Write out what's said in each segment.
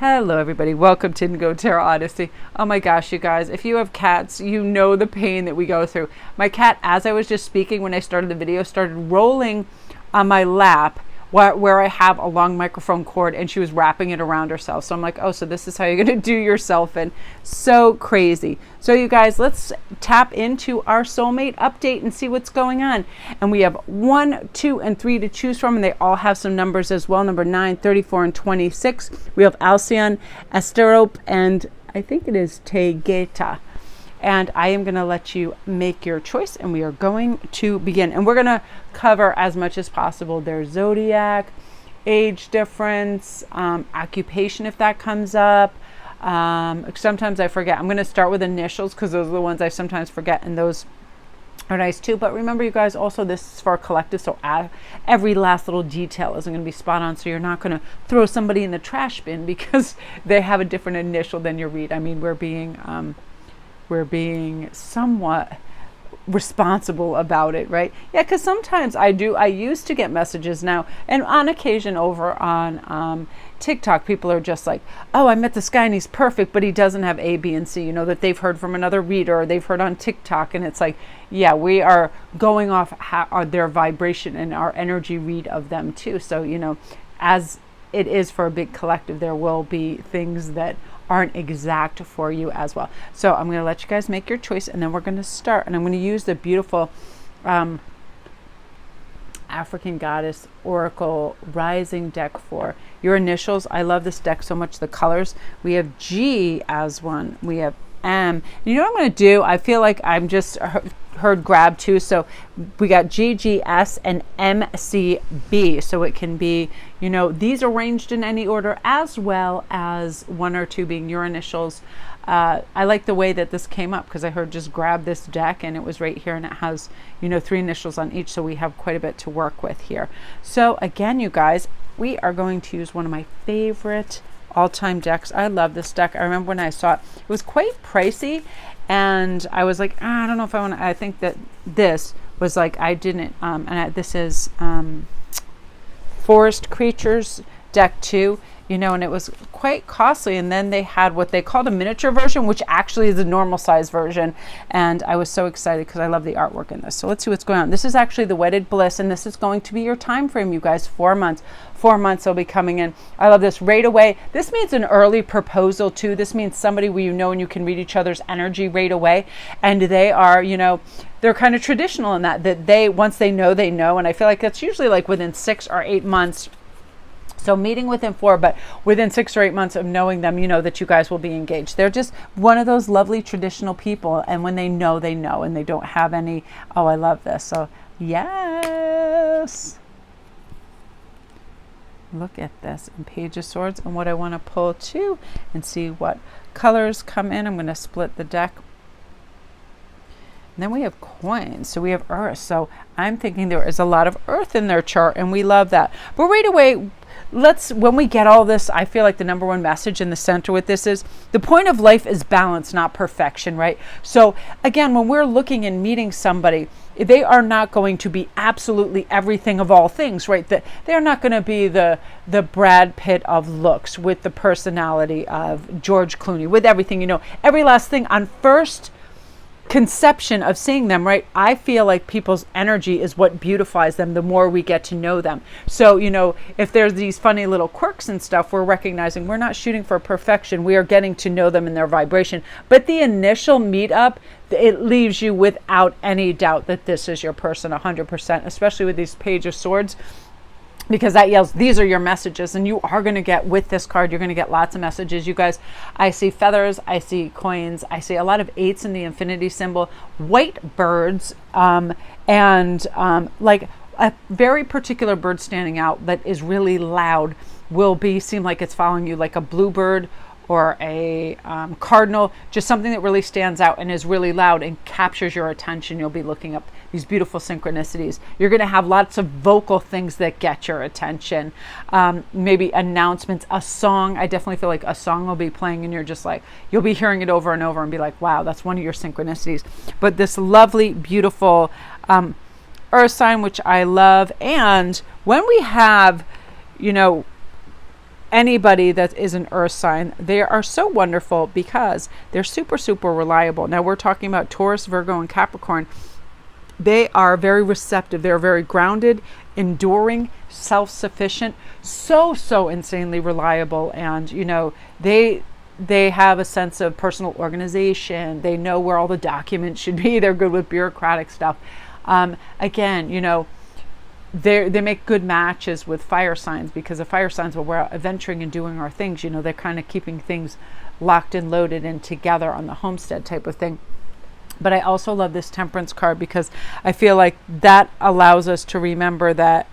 Hello everybody, welcome to Go Tarot Odyssey. Oh my gosh, you guys, if you have cats, you know the pain that we go through. My cat, as I was just speaking when I started the video, started rolling on my lap where I have a long microphone cord, and she was wrapping it around herself. So I'm like, oh, so this is how you're going to do yourself in. So crazy. So you guys, let's tap into our soulmate update and see what's going on. And we have 1, 2, and 3 to choose from, and they all have some numbers as well. Number 9, 34, and 26. We have Alcyon, Asterope, and I think it is Tegeta. And I am going to let you make your choice, and we are going to begin. And we're going to cover as much as possible their zodiac, age difference, occupation if that comes up. Sometimes I forget. I'm going to start with initials because those are the ones I sometimes forget, and those are nice too. But remember, you guys, also this is for a collective, so every last little detail isn't going to be spot on. So you're not going to throw somebody in the trash bin because they have a different initial than your read. I mean, we're being somewhat responsible about it, right? Yeah, because sometimes I used to get messages now, and on occasion over on TikTok, people are just like, oh, I met this guy and he's perfect, but he doesn't have A, B, and C, you know, that they've heard from another reader or they've heard on TikTok. And it's like, yeah, we are going off their vibration and our energy read of them too. So, you know, as it is for a big collective, there will be things that aren't exact for you as well. So I'm going to let you guys make your choice, and then we're going to start. And I'm going to use the beautiful African Goddess Oracle Rising deck for your initials. I love this deck so much. The colors, we have G as one, we have M. You know what I'm going to do? I feel like I'm just heard grab two, so we got GGS and MCB, so it can be, you know, these arranged in any order, as well as 1 or 2 being your initials. I like the way that this came up because I heard just grab this deck and it was right here, and it has, you know, 3 initials on each, so we have quite a bit to work with here. So again, you guys, we are going to use one of my favorite all-time decks. I love this deck. I remember when I saw it, it was quite pricey, and I was like, I don't know if I want to. I think that this was like, I didn't, this is Forest Creatures deck 2, you know, and it was quite costly. And then they had what they called a miniature version, which actually is a normal size version. And I was so excited because I love the artwork in this. So let's see what's going on. This is actually the Wedded Bliss, and this is going to be your time frame, you guys. 4 months. 4 months will be coming in. I love this right away. This means an early proposal too. This means somebody where you know and you can read each other's energy right away. And they are, you know, they're kind of traditional in that they, once they know, they know. And I feel like that's usually like within 6 or 8 months. So meeting within 4, but within 6 or 8 months of knowing them, you know that you guys will be engaged. They're just one of those lovely traditional people. And when they know, and they don't have any, oh, I love this. So yes. Look at this in Page of Swords. And what I want to pull too and see what colors come in. I'm going to split the deck. And then we have coins. So we have earth. So I'm thinking there is a lot of earth in their chart, and we love that. But right away, when we get all this, I feel like the number one message in the center with this is the point of life is balance, not perfection, right? So again, when we're looking and meeting somebody, they are not going to be absolutely everything of all things, right? They're not going to be the Brad Pitt of looks, with the personality of George Clooney, with everything, you know, every last thing on first conception of seeing them, right? I feel like people's energy is what beautifies them the more we get to know them. So, you know, if there's these funny little quirks and stuff, we're recognizing we're not shooting for perfection. We are getting to know them in their vibration. But the initial meetup, it leaves you without any doubt that this is your person 100%, especially with these Page of Swords, because that yells, these are your messages. And you are going to get, with this card, you're going to get lots of messages. You guys, I see feathers, I see coins, I see a lot of 8s in the infinity symbol, white birds, and like a very particular bird standing out that is really loud will seem like it's following you, like a bluebird or a cardinal, just something that really stands out and is really loud and captures your attention. You'll be looking up these beautiful synchronicities. You're going to have lots of vocal things that get your attention. Maybe announcements, a song. I definitely feel like a song will be playing and you're just like, you'll be hearing it over and over and be like, wow, that's one of your synchronicities. But this lovely, beautiful earth sign, which I love. And when we have, you know, anybody that is an earth sign, they are so wonderful because they're super, super reliable. Now we're talking about Taurus, Virgo, and Capricorn. They are very receptive. They're very grounded, enduring, self-sufficient, so insanely reliable. And, you know, they have a sense of personal organization. They know where all the documents should be. They're good with bureaucratic stuff. Again, you know, they make good matches with fire signs, because the fire signs, when we're venturing and doing our things, you know, they're kind of keeping things locked and loaded and together on the homestead type of thing. But I also love this Temperance card because I feel like that allows us to remember that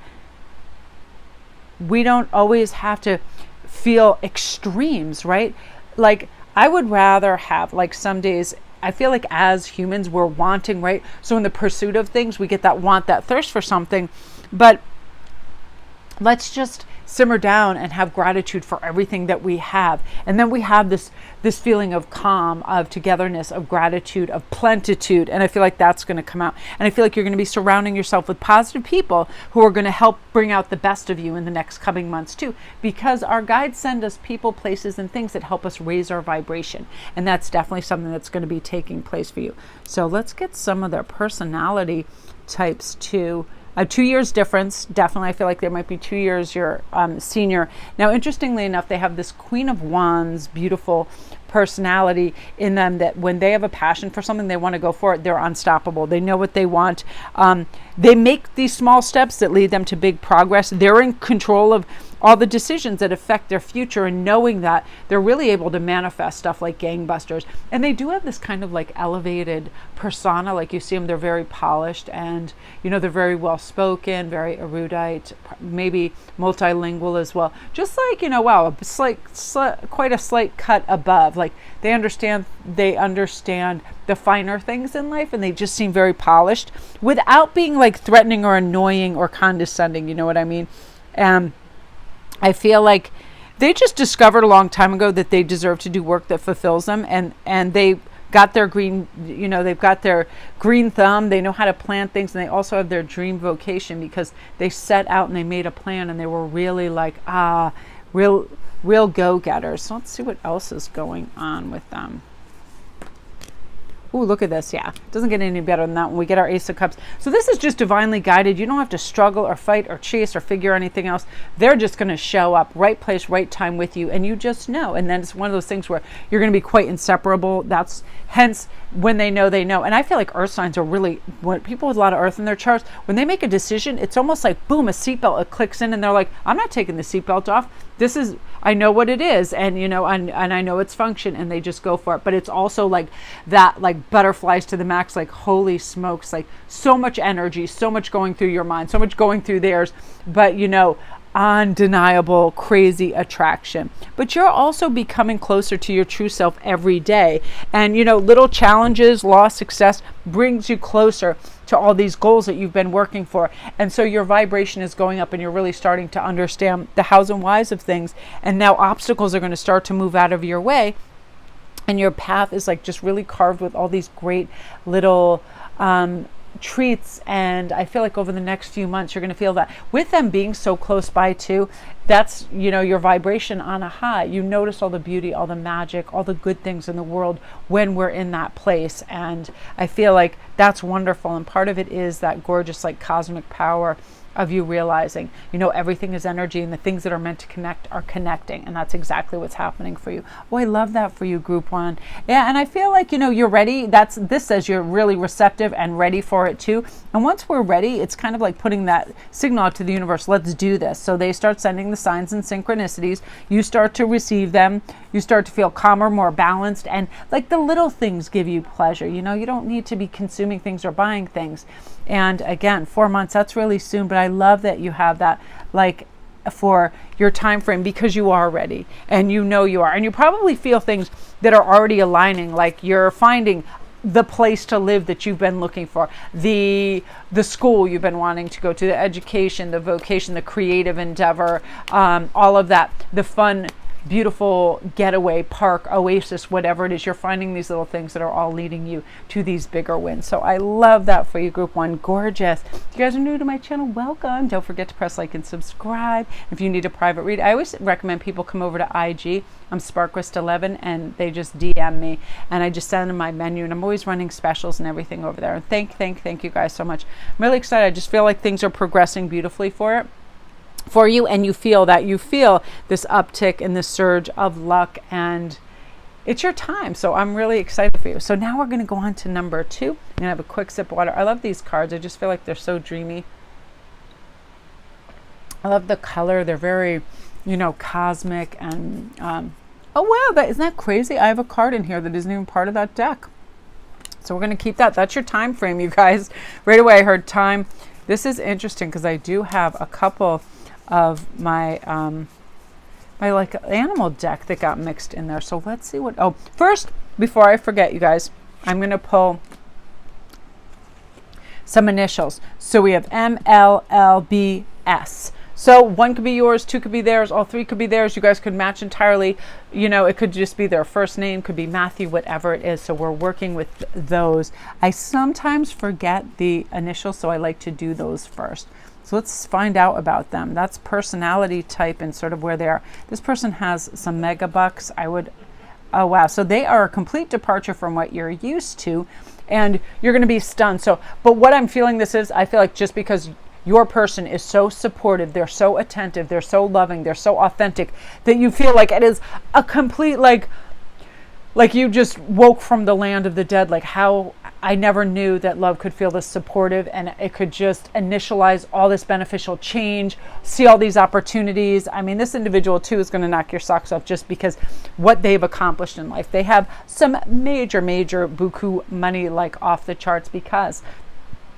we don't always have to feel extremes, right? Like, I would rather have, like, some days, I feel like as humans, we're wanting, right? So in the pursuit of things, we get that want, that thirst for something. But let's just simmer down and have gratitude for everything that we have. And then we have this feeling of calm, of togetherness, of gratitude, of plenitude. And I feel like that's going to come out. And I feel like you're going to be surrounding yourself with positive people who are going to help bring out the best of you in the next coming months too. Because our guides send us people, places, and things that help us raise our vibration. And that's definitely something that's going to be taking place for you. So let's get some of their personality types too. 2 years difference. Definitely, I feel like there might be 2 years your senior. Now, interestingly enough, they have this Queen of Wands, beautiful personality in them, that when they have a passion for something, they want to go for it. They're unstoppable. They know what they want. They make these small steps that lead them to big progress. They're in control of all the decisions that affect their future, and knowing that, they're really able to manifest stuff like gangbusters. And they do have this kind of like elevated persona. Like, you see them, they're very polished, and, you know, they're very well spoken, very erudite, maybe multilingual as well. Just like, you know, wow, it's like quite a slight cut above. Like, they understand the finer things in life, and they just seem very polished without being like threatening or annoying or condescending. You know what I mean? I feel like they just discovered a long time ago that they deserve to do work that fulfills them, and they got their green, you know, they've got their green thumb. They know how to plan things, and they also have their dream vocation because they set out and they made a plan, and they were really like, real go-getters. So let's see what else is going on with them. Ooh, look at this. Yeah, doesn't get any better than that when we get our Ace of Cups. So this is just divinely guided. You don't have to struggle or fight or chase or figure anything else. They're just going to show up, right place, right time with you, and you just know. And then it's one of those things where you're going to be quite inseparable. That's hence when they know, they know. And I feel like earth signs are really, when people with a lot of earth in their charts, when they make a decision, it's almost like, boom, a seatbelt, it clicks in, and they're like, I'm not taking the seatbelt off. This is, I know what it is, and, you know, and I know its function, and they just go for it. But it's also like that, like butterflies to the max, like, holy smokes, like so much energy, so much going through your mind, so much going through theirs, but, you know, undeniable, crazy attraction. But you're also becoming closer to your true self every day. And, you know, little challenges, loss, success brings you closer to all these goals that you've been working for. And so your vibration is going up, and you're really starting to understand the hows and whys of things. And now obstacles are going to start to move out of your way. And your path is like just really carved with all these great little treats. And I feel like over the next few months, you're going to feel that with them being so close by too, that's, you know, your vibration on a high. You notice all the beauty, all the magic, all the good things in the world when we're in that place. And I feel like that's wonderful. And part of it is that gorgeous, like, cosmic power of you realizing, you know, everything is energy, and the things that are meant to connect are connecting. And that's exactly what's happening for you. Oh, I love that for you, group one. Yeah, and I feel like, you know, you're ready. This says you're really receptive and ready for it too. And once we're ready, it's kind of like putting that signal out to the universe, let's do this. So they start sending the signs and synchronicities. You start to receive them. You start to feel calmer, more balanced, and like the little things give you pleasure. You know, you don't need to be consuming things or buying things. And again, 4 months, that's really soon, but I love that you have that, like, for your time frame, because you are ready, and you know you are, and you probably feel things that are already aligning, like you're finding the place to live that you've been looking for, the school you've been wanting to go to, the education, the vocation, the creative endeavor, all of that, the fun beautiful getaway park, oasis, whatever it is. You're finding these little things that are all leading you to these bigger wins. So I love that for you, group one. Gorgeous. If you guys are new to my channel, welcome. Don't forget to press like and subscribe. If you need a private read, I always recommend people come over to IG. I'm Sparkwist11, and they just DM me, and I just send them my menu, and I'm always running specials and everything over there. And thank you guys so much. I'm really excited. I just feel like things are progressing beautifully for you, and you feel this uptick and this surge of luck, and it's your time. So I'm really excited for you. So now we're going to go on to number 2. I'm going to have a quick sip of water. I love these cards. I just feel like they're so dreamy. I love the color. They're very, cosmic, and oh wow, isn't that crazy? I have a card in here that isn't even part of that deck. So we're going to keep that. That's your time frame, you guys. Right away I heard time. This is interesting because I do have a couple of my my like animal deck that got mixed in there. So let's see what, first, before I forget, you guys, I'm going to pull some initials. So we have MLLBS. So 1 could be yours, 2 could be theirs, all 3 could be theirs. You guys could match entirely. It could just be their first name, could be Matthew, whatever it is. So we're working with those. I sometimes forget the initials, so I like to do those first. So let's find out about them. That's personality type and sort of where they are. This person has some mega bucks. Oh wow. So they are a complete departure from what you're used to, and you're going to be stunned. So, but what I'm feeling this is, I feel like just because your person is so supportive, they're so attentive, they're so loving, they're so authentic, that you feel like it is a complete, like you just woke from the land of the dead. Like, how I never knew that love could feel this supportive, and it could just initialize all this beneficial change, see all these opportunities. I mean, this individual too is going to knock your socks off just because what they've accomplished in life. They have some major buku money, like off the charts, because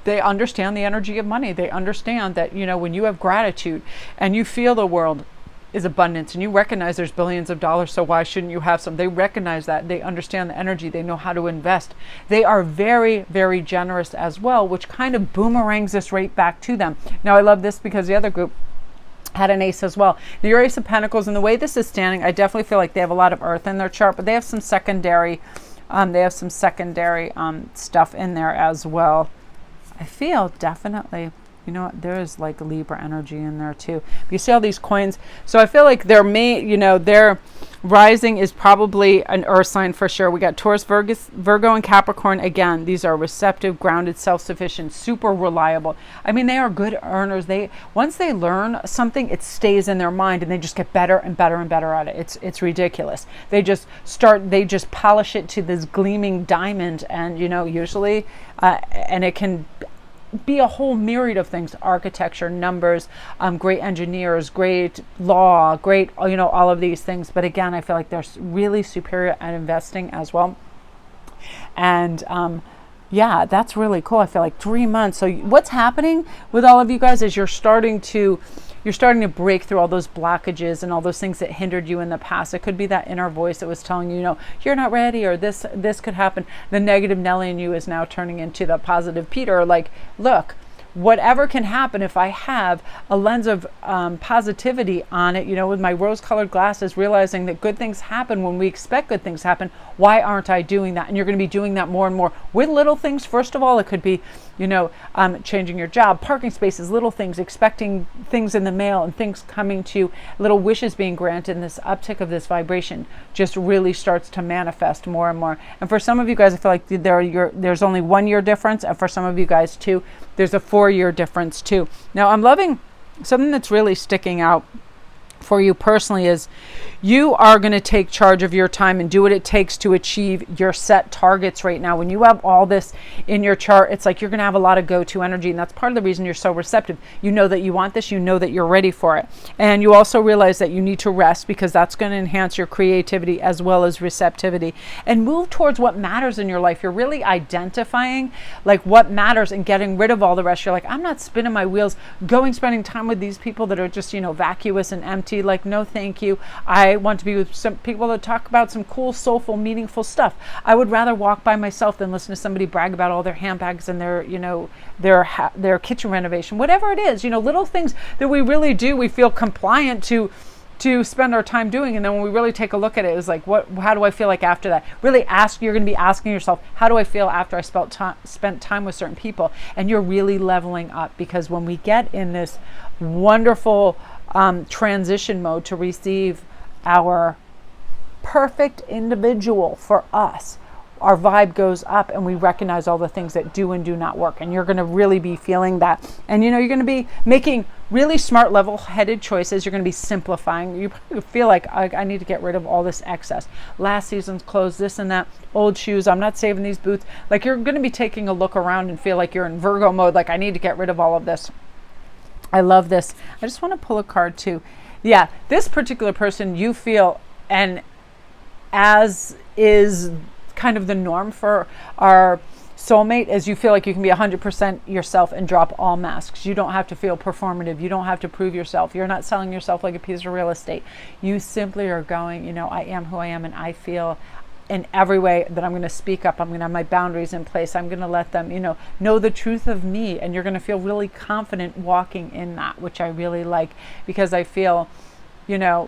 they understand the energy of money. They understand that, when you have gratitude and you feel the world is abundance and you recognize there's billions of dollars, so why shouldn't you have some? They recognize that. They understand the energy. They know how to invest. They are very, very generous as well, which kind of boomerangs this right back to them. Now, I love this because the other group had an ace as well. Your Ace of Pentacles, and the way this is standing, I definitely feel like they have a lot of earth in their chart, but they have some secondary, stuff in there as well. I feel definitely, there is like Libra energy in there too. You see all these coins. So I feel like their rising is probably an earth sign for sure. We got Taurus, Virgo, and Capricorn. Again, these are receptive, grounded, self-sufficient, super reliable. I mean, they are good earners. Once they learn something, it stays in their mind, and they just get better and better and better at it. It's ridiculous. They just polish it to this gleaming diamond, and usually, and it can be a whole myriad of things: architecture, numbers, great engineers, great law, great, all of these things. But again, I feel like they're really superior at investing as well. And yeah, that's really cool. I feel like 3 months. So what's happening with all of you guys is you're starting to break through all those blockages and all those things that hindered you in the past. It could be that inner voice that was telling you, you're not ready, or this could happen. The negative Nelly in you is now turning into the positive Peter. Like, look, whatever can happen if I have a lens of positivity on it, with my rose-colored glasses, realizing that good things happen when we expect good things happen. Why aren't I doing that? And you're going to be doing that more and more with little things. First of all, it could be, changing your job, parking spaces, little things, expecting things in the mail and things coming to you, little wishes being granted, and this uptick of this vibration just really starts to manifest more and more. And for some of you guys, I feel like there's only 1 year difference, and for some of you guys too, there's a 4-year difference too. Now, I'm loving something that's really sticking out for you personally is you are going to take charge of your time and do what it takes to achieve your set targets right now. When you have all this in your chart, it's like you're going to have a lot of go-to energy, and that's part of the reason you're so receptive. You know that you want this, you know that you're ready for it. And you also realize that you need to rest, because that's going to enhance your creativity as well as receptivity, and move towards what matters in your life. You're really identifying like what matters and getting rid of all the rest. You're like, I'm not spinning my wheels, spending time with these people that are just, vacuous and empty. Like, no, thank you. I want to be with some people that talk about some cool, soulful, meaningful stuff. I would rather walk by myself than listen to somebody brag about all their handbags and their kitchen renovation, whatever it is, little things that we really do. We feel compliant to to spend our time doing. And then when we really take a look at it, it's like, how do I feel like after that? Really you're going to be asking yourself, how do I feel after I spent time with certain people? And you're really leveling up, because when we get in this wonderful transition mode to receive our perfect individual for us, our vibe goes up and we recognize all the things that do and do not work. And you're going to really be feeling that. And you're going to be making really smart, level-headed choices. You're going to be simplifying. You probably feel like, I need to get rid of all this excess. Last season's clothes, this and that, old shoes. I'm not saving these boots. Like, you're going to be taking a look around and feel like you're in Virgo mode. Like, I need to get rid of all of this. I love this. I just want to pull a card too. Yeah, this particular person, you feel, and as is kind of the norm for our soulmate, is you feel like you can be 100% yourself and drop all masks. You don't have to feel performative. You don't have to prove yourself. You're not selling yourself like a piece of real estate. You simply are going, I am who I am, and I feel in every way that I'm going to speak up. I'm going to have my boundaries in place. I'm going to let them, know the truth of me. And you're going to feel really confident walking in that, which I really like, because I feel, you're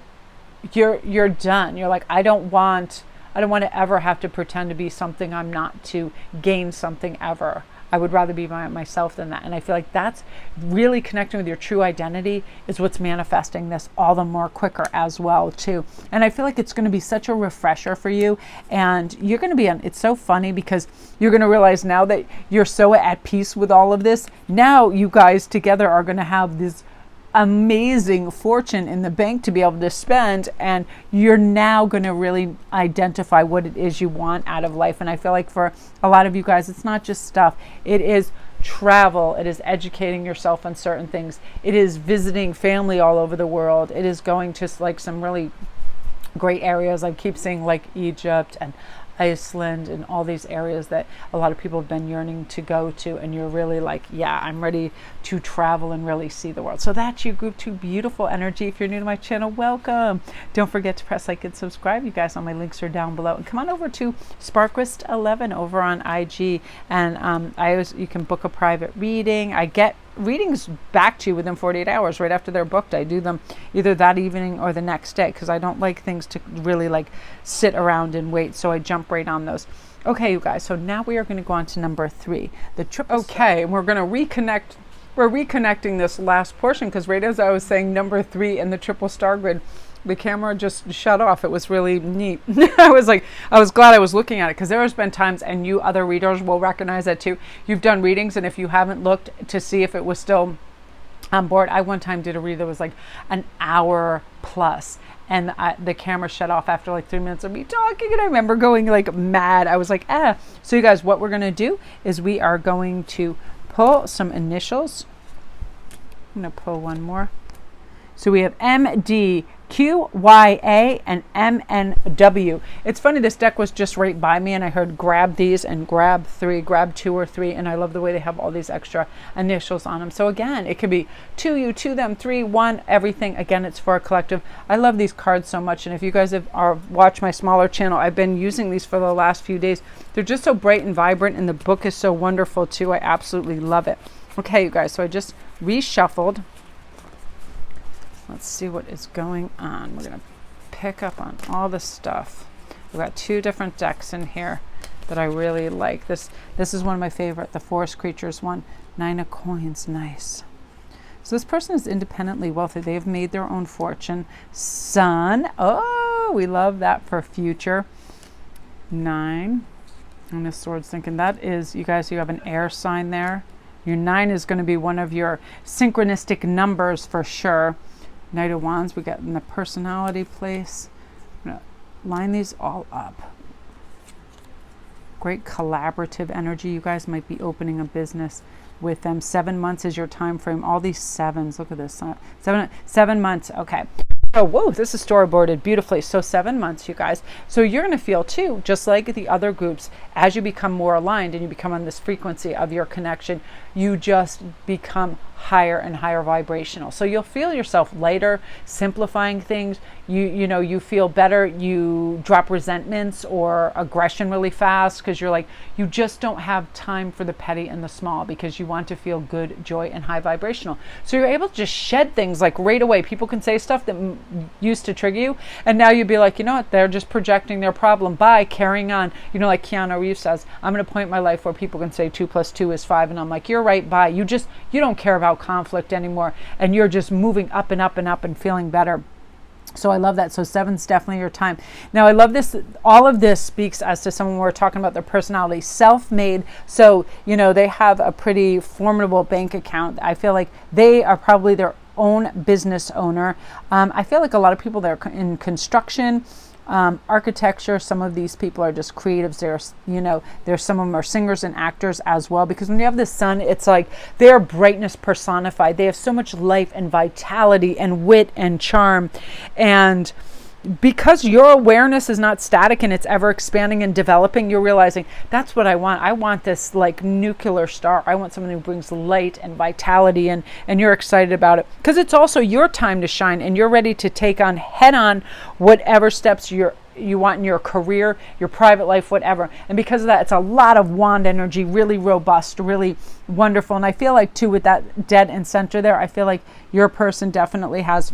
done. You're like, I don't want to ever have to pretend to be something I'm not to gain something ever. I would rather be myself than that. And I feel like that's really connecting with your true identity is what's manifesting this all the more quicker as well too. And I feel like it's going to be such a refresher for you. And you're going to be it's so funny, because you're going to realize now that you're so at peace with all of this. Now you guys together are going to have this amazing fortune in the bank to be able to spend, and you're now going to really identify what it is you want out of life. And I feel like for a lot of you guys, it's not just stuff. It is travel. It is educating yourself on certain things. It is visiting family all over the world. It is going to like some really great areas. I keep seeing like Egypt and Iceland and all these areas that a lot of people have been yearning to go to, and you're really like, yeah, I'm ready to travel and really see the world. So that's you, group 2, beautiful energy. If you're new to my channel, welcome. Don't forget to press like and subscribe. You guys, all my links are down below, and come on over to Sparkwist11 over on IG, and you can book a private reading. I get readings back to you within 48 hours right after they're booked. I do them either that evening or the next day, because I don't like things to really like sit around and wait, so I jump right on those. Okay, you guys, so now we are going to go on to number 3, the triple. Okay, and we're going to reconnect. We're reconnecting this last portion, because right as I was saying number 3 and the triple star grid, the camera just shut off. It was really neat. I was glad I was looking at it, because there has been times, and you other readers will recognize that too. You've done readings, and if you haven't looked to see if it was still on board, I one time did a read that was like an hour plus, and the camera shut off after like 3 minutes of me talking, and I remember going like mad. I was like, So you guys, what we're going to do is we are going to pull some initials. I'm going to pull one more. So we have MD, QYA, and MNW. It's funny, this deck was just right by me, and I heard grab these and grab 3, grab 2 or 3, and I love the way they have all these extra initials on them. So again, it could be to you, to them, 3, 1, everything. Again, it's for a collective. I love these cards so much, and if you guys have watched my smaller channel, I've been using these for the last few days. They're just so bright and vibrant, and the book is so wonderful too. I absolutely love it. Okay, you guys, so I just reshuffled. Let's see what is going on. We're going to pick up on all the stuff. We've got 2 different decks in here that I really like. This is one of my favorite, the Forest Creatures one. 9 of Coins, nice. So this person is independently wealthy. They've made their own fortune. Sun, oh, we love that for future. 9. And the Sword's thinking that is, you guys, you have an air sign there. Your 9 is going to be one of your synchronistic numbers for sure. Knight of Wands, we got in the personality place. I'm going to line these all up. Great collaborative energy. You guys might be opening a business with them. 7 months is your time frame. All these 7s. Look at this. 7 months. Okay. Oh, whoa, this is storyboarded beautifully. So 7 months, you guys. So you're going to feel too, just like the other groups, as you become more aligned and you become on this frequency of your connection, you just become higher and higher vibrational. So you'll feel yourself lighter, simplifying things. You feel better. You drop resentments or aggression really fast, because you're like, you just don't have time for the petty and the small, because you want to feel good, joy, and high vibrational. So you're able to just shed things like right away. People can say stuff that used to trigger you, and now you'd be like, you know what, they're just projecting their problem by carrying on. You know, like Keanu Reeves says, I'm in a point in my life where people can say 2 + 2 is 5, and I'm like, you're right, bye. You don't care about conflict anymore, and you're just moving up and up and up and feeling better. So I love that. So 7's definitely your time. Now I love this. All of this speaks as to someone we're talking about their personality, self-made. So, you know, they have a pretty formidable bank account. I feel like they are probably their own business owner. I feel like a lot of people that are in construction, architecture, some of these people are just creatives. There's some of them are singers and actors as well, because when you have the sun, it's like their brightness personified. They have so much life and vitality and wit and charm. And because your awareness is not static and it's ever expanding and developing, you're realizing that's what I want. I want this like nuclear star. I want someone who brings light and vitality, and you're excited about it because it's also your time to shine, and you're ready to take on head on whatever steps you want in your career, your private life, whatever. And because of that, it's a lot of wand energy, really robust, really wonderful. And I feel like too, with that dead and center there, I feel like your person definitely has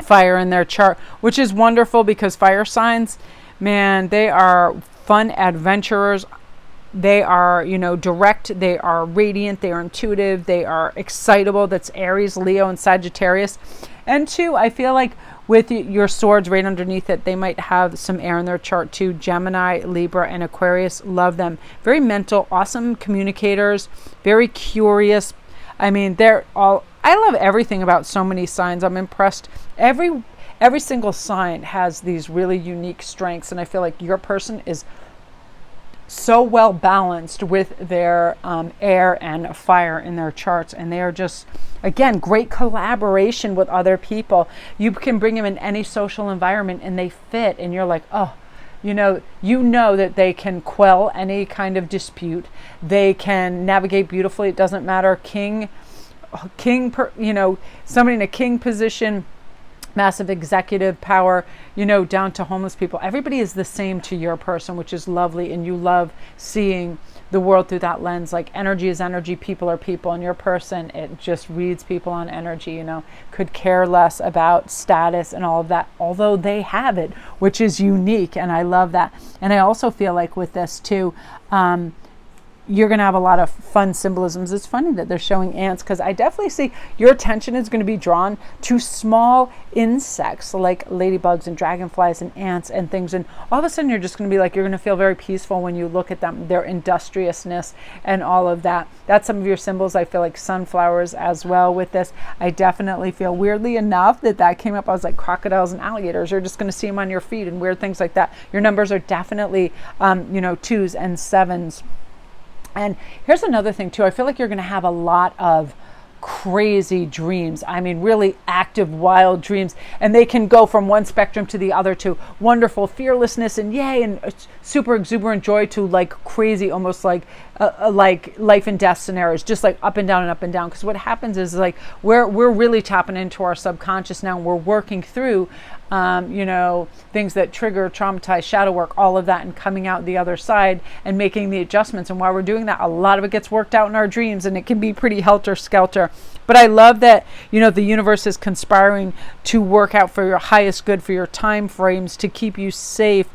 fire in their chart, which is wonderful because fire signs, man, they are fun adventurers. They are, direct. They are radiant. They are intuitive. They are excitable. That's Aries, Leo, and Sagittarius. And 2, I feel like with your swords right underneath it, they might have some air in their chart too. Gemini, Libra, and Aquarius. Love them. Very mental, awesome communicators, very curious. I mean, I love everything about so many signs. I'm impressed. Every single sign has these really unique strengths, and I feel like your person is so well balanced with their air and fire in their charts, and they are just, again, great collaboration with other people. You can bring them in any social environment and they fit, and you're like, oh, you know that they can quell any kind of dispute. They can navigate beautifully. It doesn't matter. Somebody in a king position, massive executive power, down to homeless people. Everybody is the same to your person, which is lovely. And you love seeing the world through that lens. Like energy is energy, people are people, and your person, it just reads people on energy, could care less about status and all of that, although they have it, which is unique. And I love that. And I also feel like with this too, you're going to have a lot of fun symbolisms. It's funny that they're showing ants, because I definitely see your attention is going to be drawn to small insects like ladybugs and dragonflies and ants and things. And all of a sudden you're just going to be like, you're going to feel very peaceful when you look at them, their industriousness and all of that. That's some of your symbols. I feel like sunflowers as well with this. I definitely feel, weirdly enough, that came up. I was like, crocodiles and alligators. You're just going to see them on your feet and weird things like that. Your numbers are definitely, 2s and 7s. And here's another thing too. I feel like you're going to have a lot of crazy dreams. I mean, really active, wild dreams. And they can go from one spectrum to the other, to wonderful fearlessness and yay and super exuberant joy, to like crazy, almost like life and death scenarios, just like up and down and up and down. Because what happens is like we're really tapping into our subconscious now, and we're working through things that trigger, traumatize, shadow work, all of that, and coming out the other side and making the adjustments. And while we're doing that, a lot of it gets worked out in our dreams, and it can be pretty helter-skelter. But I love that, the universe is conspiring to work out for your highest good, for your time frames, to keep you safe.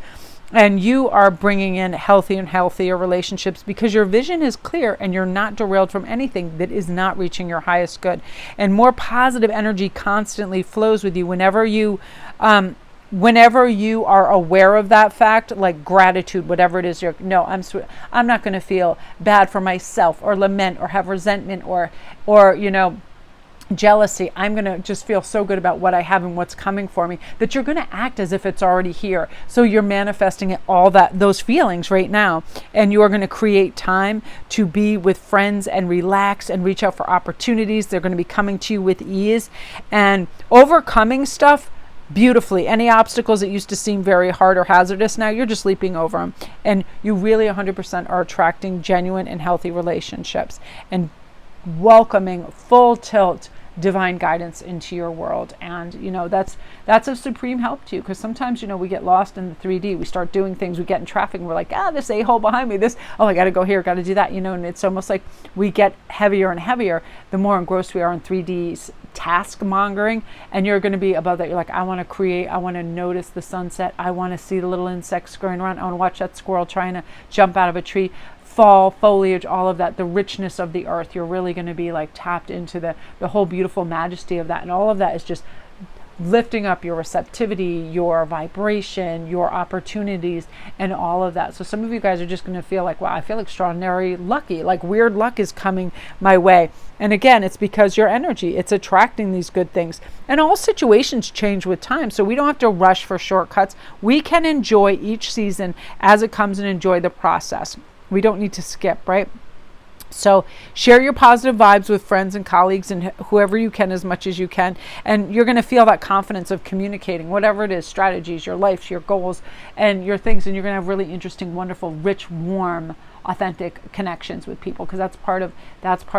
And you are bringing in healthy and healthier relationships because your vision is clear and you're not derailed from anything that is not reaching your highest good. And more positive energy constantly flows with you whenever you are aware of that fact, like gratitude, whatever it is. I'm not going to feel bad for myself or lament or have resentment or jealousy. I'm going to just feel so good about what I have and what's coming for me, that you're going to act as if it's already here. So you're manifesting it, those feelings right now, and you are going to create time to be with friends and relax and reach out for opportunities. They're going to be coming to you with ease and overcoming stuff beautifully. Any obstacles that used to seem very hard or hazardous, now you're just leaping over them, and you really 100% are attracting genuine and healthy relationships and welcoming full tilt divine guidance into your world. And that's a supreme help to you, because sometimes we get lost in the 3D. We start doing things, we get in traffic and we're like, this a-hole behind me, this, oh, I gotta go here, gotta do that, and it's almost like we get heavier and heavier the more engrossed we are in 3D's task mongering. And you're going to be above that. You're like, I want to create, I want to notice the sunset, I want to see the little insects scurrying around, I want to watch that squirrel trying to jump out of a tree, fall, foliage, all of that, the richness of the earth. You're really going to be like tapped into the whole beautiful majesty of that. And all of that is just lifting up your receptivity, your vibration, your opportunities, and all of that. So some of you guys are just going to feel like, wow, I feel extraordinary lucky, like weird luck is coming my way. And again, it's because your energy, it's attracting these good things. And all situations change with time, so we don't have to rush for shortcuts. We can enjoy each season as it comes and enjoy the process. We don't need to skip, right? So share your positive vibes with friends and colleagues and whoever you can, as much as you can. And you're going to feel that confidence of communicating, whatever it is, strategies, your life, your goals, and your things. And you're going to have really interesting, wonderful, rich, warm, authentic connections with people, because that's part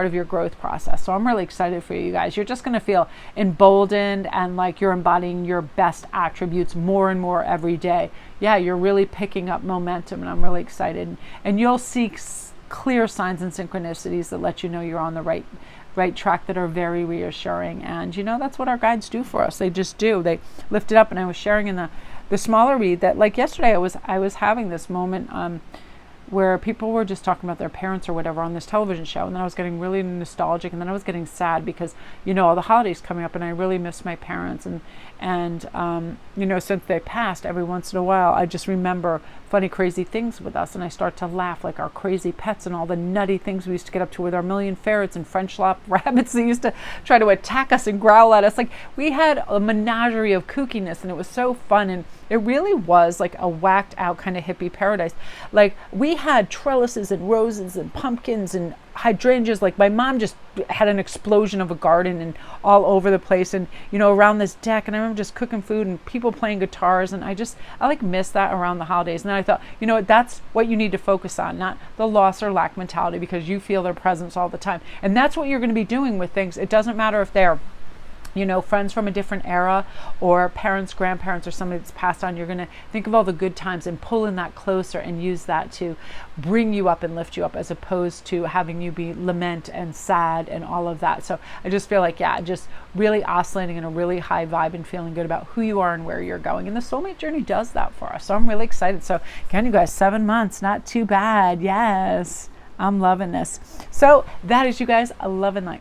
of your growth process. So I'm really excited for you guys. You're just going to feel emboldened and like you're embodying your best attributes more and more every day. Yeah, you're really picking up momentum, and I'm really excited. And you'll seek clear signs and synchronicities that let you know you're on the right track, that are very reassuring. And that's what our guides do for us. They just do. They lift it up. And I was sharing in the smaller read that, like yesterday, I was having this moment where people were just talking about their parents or whatever on this television show, and then I was getting really nostalgic, and then I was getting sad because all the holidays coming up, and I really miss my parents, and since they passed, every once in a while I just remember funny, crazy things with us, and I start to laugh, like our crazy pets and all the nutty things we used to get up to with our million ferrets and French lop rabbits that used to try to attack us and growl at us. Like, we had a menagerie of kookiness, and it was so fun, and it really was like a whacked out kind of hippie paradise. Like, we had trellises and roses and pumpkins and hydrangeas. Like, my mom just had an explosion of a garden and all over the place, and around this deck. And I remember just cooking food and people playing guitars, and I like miss that around the holidays. And then I thought, that's what you need to focus on, not the loss or lack mentality, because you feel their presence all the time. And that's what you're going to be doing with things. It doesn't matter if they're friends from a different era, or parents, grandparents, or somebody that's passed on. You're going to think of all the good times and pull in that closer and use that to bring you up and lift you up, as opposed to having you be lament and sad and all of that. So I just feel like, just really oscillating in a really high vibe and feeling good about who you are and where you're going. And the soulmate journey does that for us. So I'm really excited. So again, you guys, 7 months, not too bad. Yes, I'm loving this. So that is, you guys, a love and light.